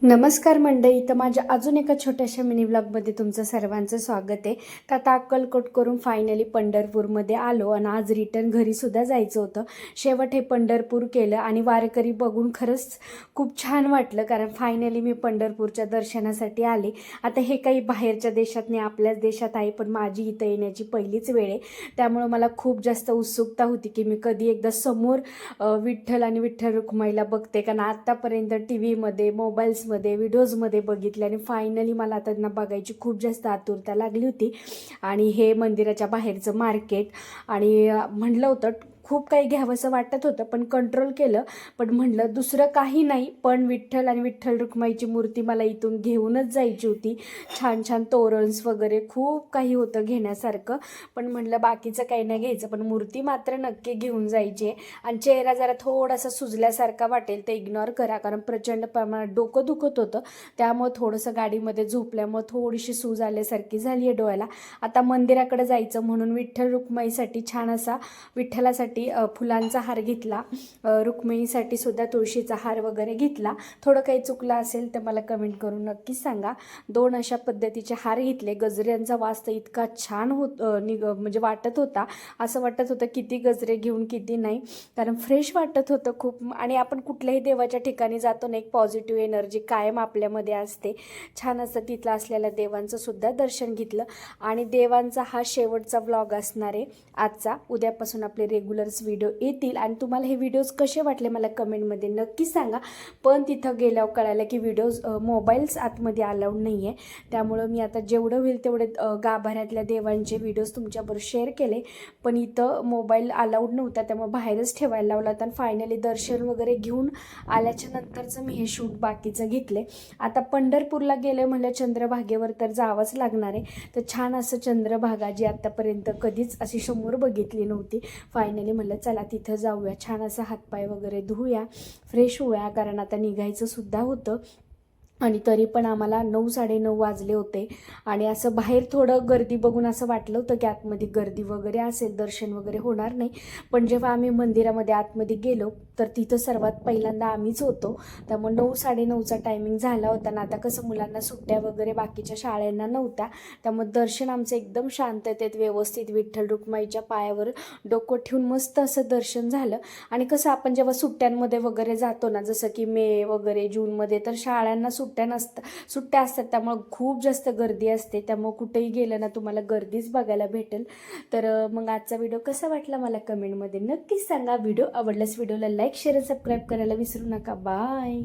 नमस्कार मंडळी. तर माझ्या अजून एका छोट्याशा मिनी व्लॉगमध्ये तुमचं सर्वांचं स्वागत आहे. तर आता अक्कलकोट करून फायनली पंढरपूरमध्ये आलो आणि आज रिटर्न घरीसुद्धा जायचं होतं. शेवट हे पंढरपूर केलं आणि वारकरी बघून खरंच खूप छान वाटलं, कारण फायनली मी पंढरपूरच्या दर्शनासाठी आले. आता हे काही बाहेरच्या देशात नाही, आपल्याच देशात आहे, पण माझी इथं येण्याची पहिलीच वेळ आहे. त्यामुळं मला खूप जास्त उत्सुकता होती की मी कधी एकदा समोर विठ्ठल आणि विठ्ठल रुक्माईला बघते, कारण आत्तापर्यंत टी व्हीमध्ये मोबाईल्स मध्ये व्हिडिओजमध्ये बघितले आणि फायनली मला त्यांना बघायची खूप जास्त आतुरता लागली होती. आणि हे मंदिराच्या बाहेरचं मार्केट आणि म्हटलं होतं खूप काही घ्यावंसं वाटत होतं, पण कंट्रोल केलं. पण म्हटलं दुसरं काही नाही, पण विठ्ठल आणि विठ्ठल रुक्माईची मूर्ती मला इथून घेऊनच जायची होती. छान छान तोरणस वगैरे खूप काही होतं घेण्यासारखं, पण म्हटलं बाकीचं काही नाही घ्यायचं, पण मूर्ती मात्र नक्की घेऊन जायची आहे. आणि चेहरा जरा थोडासा सुजल्यासारखा वाटेल तर इग्नोर करा, कारण प्रचंड प्रमाणात डोकं दुखत होतं. त्यामुळे थोडंसं गाडीमध्ये झोपल्यामुळे थोडीशी सूज आल्यासारखी झाली आहे डोळ्याला. आता मंदिराकडे जायचं म्हणून विठ्ठल रुक्माईसाठी छान असा विठ्ठलासाठी फुलांचा हार घेतला, रुक्मिणीसाठी सुद्धा तुळशीचा हार वगैरे घेतला. थोडं काही चुकलं असेल तर मला कमेंट करून नक्कीच सांगा. 2 अशा पद्धतीचे हार घेतले. गजऱ्यांचा वास तर इतका छान म्हणजे वाटत होता, असं वाटत होतं किती गजरे घेऊन किती नाही, कारण फ्रेश वाटत होतं खूप. आणि आपण कुठल्याही देवाच्या ठिकाणी जातो ना, एक पॉझिटिव्ह एनर्जी कायम आपल्यामध्ये असते. छान असं तिथलं असलेल्या देवांचं सुद्धा दर्शन घेतलं. आणि देवांचा हा शेवटचा व्लॉग असणार आहे आजचा. उद्यापासून आपले रेग्युलर व्हिडिओ येतील आणि तुम्हाला हे व्हिडिओज कसे वाटले मला कमेंटमध्ये नक्कीच सांगा. पण तिथं गेल्यावर कळालं की व्हिडिओज मोबाईल्स आतमध्ये अलाउड नाही आहे. त्यामुळं मी आता जेवढं होईल तेवढे गाभाऱ्यातल्या देवांचे व्हिडिओज तुमच्याबरोबर शेअर केले, पण इथं मोबाईल अलाउड नव्हता, त्यामुळे बाहेरच ठेवायला लावला होता. आणि फायनली दर्शन वगैरे घेऊन आल्याच्या नंतरचं मी हे शूट बाकीचं घेतले. आता पंढरपूरला गेले म्हणलं चंद्रभागेवर तर जावंच लागणार आहे. तर छान असं चंद्रभागा जी आत्तापर्यंत कधीच अशी समोर बघितली नव्हती. फायनली म्हणलं चला तिथं जाऊया, छान असं हातपाय वगैरे धुऊया, फ्रेश होऊया, कारण आता निघायचं सुद्धा होतं. आणि तरी पण आम्हाला 9-9:30 वाजले होते. आणि असं बाहेर थोडं गर्दी बघून असं वाटलं होतं की आतमध्ये गर्दी वगैरे असेल, दर्शन वगैरे होणार नाही. पण जेव्हा आम्ही मंदिरामध्ये आतमध्ये गेलो तर तिथं सर्वात पहिल्यांदा आम्हीच होतो. त्यामुळे 9-9:30चा टायमिंग झाला होता ना. आता कसं मुलांना सुट्ट्या वगैरे बाकीच्या शाळांना नव्हत्या, त्यामुळे दर्शन आमचं एकदम शांततेत व्यवस्थित विठ्ठल रुक्माईच्या पायावर डोकं ठेवून मस्त असं दर्शन झालं. आणि कसं आपण जेव्हा सुट्ट्यांमध्ये वगैरे जातो ना, जसं की मे वगैरे जूनमध्ये, तर शाळांना सुट्ट्या असतात, त्यामुळं खूप जास्त गर्दी असते. त्यामुळं कुठेही गेलं ना तुम्हाला गर्दीच बघायला भेटेल. तर मग आजचा व्हिडिओ कसा वाटला मला कमेंटमध्ये नक्कीच सांगा. व्हिडिओ आवडल्यास व्हिडिओला लाईक शेअर सबस्क्राईब करायला विसरू नका. बाय.